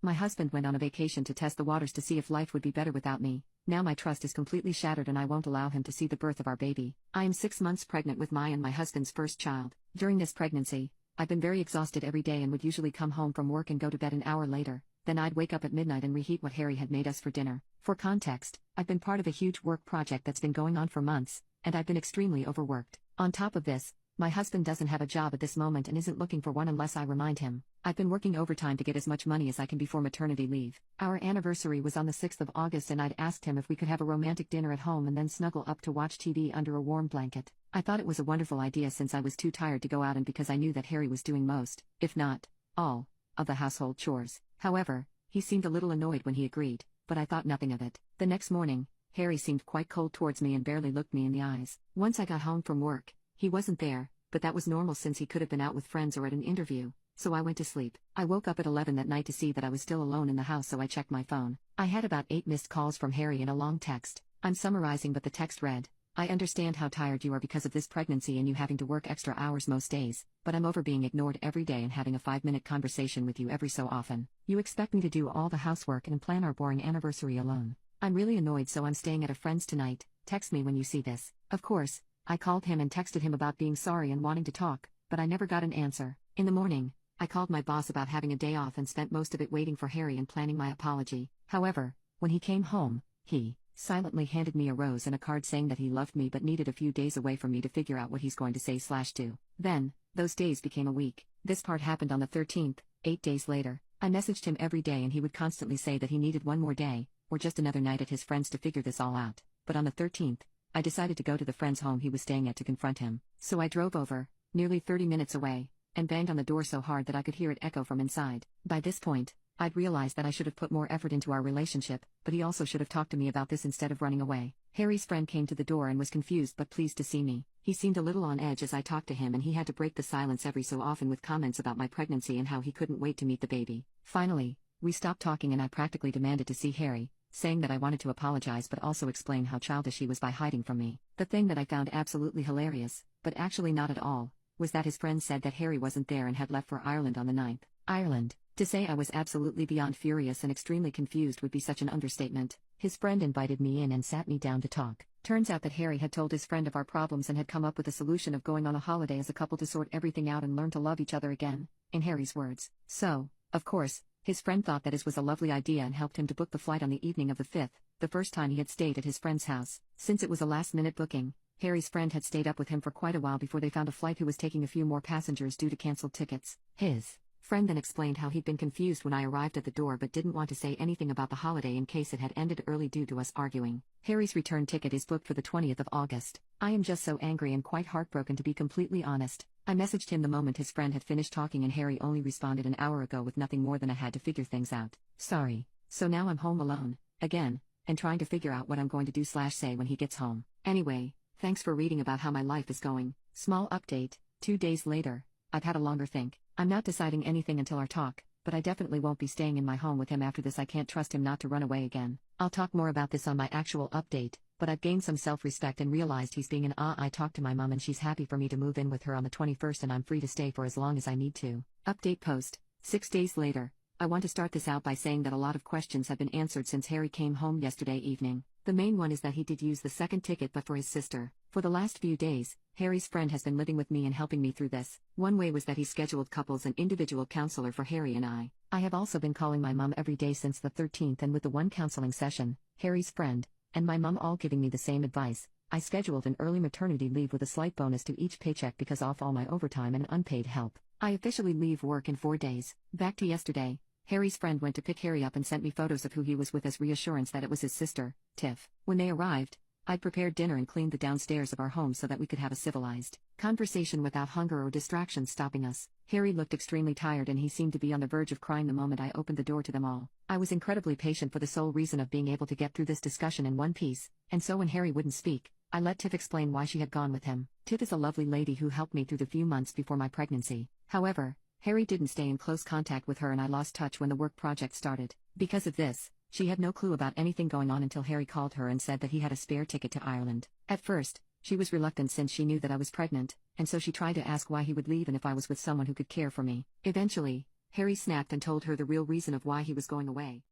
My husband went on a vacation to test the waters to see if life would be better without me. Now my trust is completely shattered and I won't allow him to see the birth of our baby. I am 6 months pregnant with my husband's first child. During this pregnancy, I've been very exhausted every day and would usually come home from work and go to bed an hour later. Then I'd wake up at midnight and reheat what Harry had made us for dinner. For context, I've been part of a huge work project that's been going on for months, and I've been extremely overworked. On top of this, my husband doesn't have a job at this moment and isn't looking for one unless I remind him. I've been working overtime to get as much money as I can before maternity leave. Our anniversary was on the 6th of August and I'd asked him if we could have a romantic dinner at home and then snuggle up to watch TV under a warm blanket. I thought it was a wonderful idea since I was too tired to go out and because I knew that Harry was doing most, if not all, of the household chores. However, he seemed a little annoyed when he agreed, but I thought nothing of it. The next morning, Harry seemed quite cold towards me and barely looked me in the eyes. Once I got home from work, he wasn't there, but that was normal since he could have been out with friends or at an interview, so I went to sleep. I woke up at 11 that night to see that I was still alone in the house, so I checked my phone. I had about 8 missed calls from Harry and a long text. I'm summarizing, but the text read, "I understand how tired you are because of this pregnancy and you having to work extra hours most days, but I'm over being ignored every day and having a 5-minute conversation with you every so often. You expect me to do all the housework and plan our boring anniversary alone. I'm really annoyed, so I'm staying at a friend's tonight. Text me when you see this." Of course, I called him and texted him about being sorry and wanting to talk, but I never got an answer. In the morning, I called my boss about having a day off and spent most of it waiting for Harry and planning my apology. However, when he came home, he silently handed me a rose and a card saying that he loved me but needed a few days away from me to figure out what he's going to say/do. Then, those days became a week. This part happened on the 13th, 8 days later. I messaged him every day and he would constantly say that he needed one more day, or just another night at his friend's to figure this all out. But on the 13th, I decided to go to the friend's home he was staying at to confront him. So I drove over, nearly 30 minutes away, and banged on the door so hard that I could hear it echo from inside. By this point, I'd realized that I should have put more effort into our relationship, but he also should have talked to me about this instead of running away. Harry's friend came to the door and was confused but pleased to see me. He seemed a little on edge as I talked to him and he had to break the silence every so often with comments about my pregnancy and how he couldn't wait to meet the baby. Finally, we stopped talking and I practically demanded to see Harry, saying that I wanted to apologize but also explain how childish he was by hiding from me. The thing that I found absolutely hilarious, but actually not at all, was that his friend said that Harry wasn't there and had left for Ireland on the 9th. Ireland. To say I was absolutely beyond furious and extremely confused would be such an understatement. His friend invited me in and sat me down to talk. Turns out that Harry had told his friend of our problems and had come up with a solution of going on a holiday as a couple to sort everything out and learn to love each other again, in Harry's words. So, of course, his friend thought that it was a lovely idea and helped him to book the flight on the evening of the 5th, the first time he had stayed at his friend's house. Since it was a last-minute booking, Harry's friend had stayed up with him for quite a while before they found a flight who was taking a few more passengers due to canceled tickets. His friend then explained how he'd been confused when I arrived at the door but didn't want to say anything about the holiday in case it had ended early due to us arguing. Harry's return ticket is booked for the 20th of August. I am just so angry and quite heartbroken, to be completely honest. I messaged him the moment his friend had finished talking and Harry only responded an hour ago with nothing more than "I had to figure things out. Sorry." So now I'm home alone, again, and trying to figure out what I'm going to do/say when he gets home. Anyway, thanks for reading about how my life is going. Small update, 2 days later, I've had a longer think. I'm not deciding anything until our talk, but I definitely won't be staying in my home with him after this. I can't trust him not to run away again. I'll talk more about this on my actual update, but I've gained some self-respect and realized he's being I talked to my mom and she's happy for me to move in with her on the 21st and I'm free to stay for as long as I need to. Update post, 6 days later. I want to start this out by saying that a lot of questions have been answered since Harry came home yesterday evening. The main one is that he did use the second ticket but for his sister. For the last few days, Harry's friend has been living with me and helping me through this. One way was that he scheduled couples and individual counselor for Harry and I. I have also been calling my mom every day since the 13th, and with the one counseling session, Harry's friend, and my mom all giving me the same advice, I scheduled an early maternity leave with a slight bonus to each paycheck because of all my overtime and unpaid help. I officially leave work in 4 days. Back to yesterday, Harry's friend went to pick Harry up and sent me photos of who he was with as reassurance that it was his sister, Tiff. When they arrived, I'd prepared dinner and cleaned the downstairs of our home so that we could have a civilized conversation without hunger or distractions stopping us. Harry looked extremely tired and he seemed to be on the verge of crying the moment I opened the door to them all. I was incredibly patient for the sole reason of being able to get through this discussion in one piece, and so when Harry wouldn't speak, I let Tiff explain why she had gone with him. Tiff is a lovely lady who helped me through the few months before my pregnancy. However, Harry didn't stay in close contact with her and I lost touch when the work project started. Because of this, she had no clue about anything going on until Harry called her and said that he had a spare ticket to Ireland. At first, she was reluctant since she knew that I was pregnant, and so she tried to ask why he would leave and if I was with someone who could care for me. Eventually, Harry snapped and told her the real reason of why he was going away.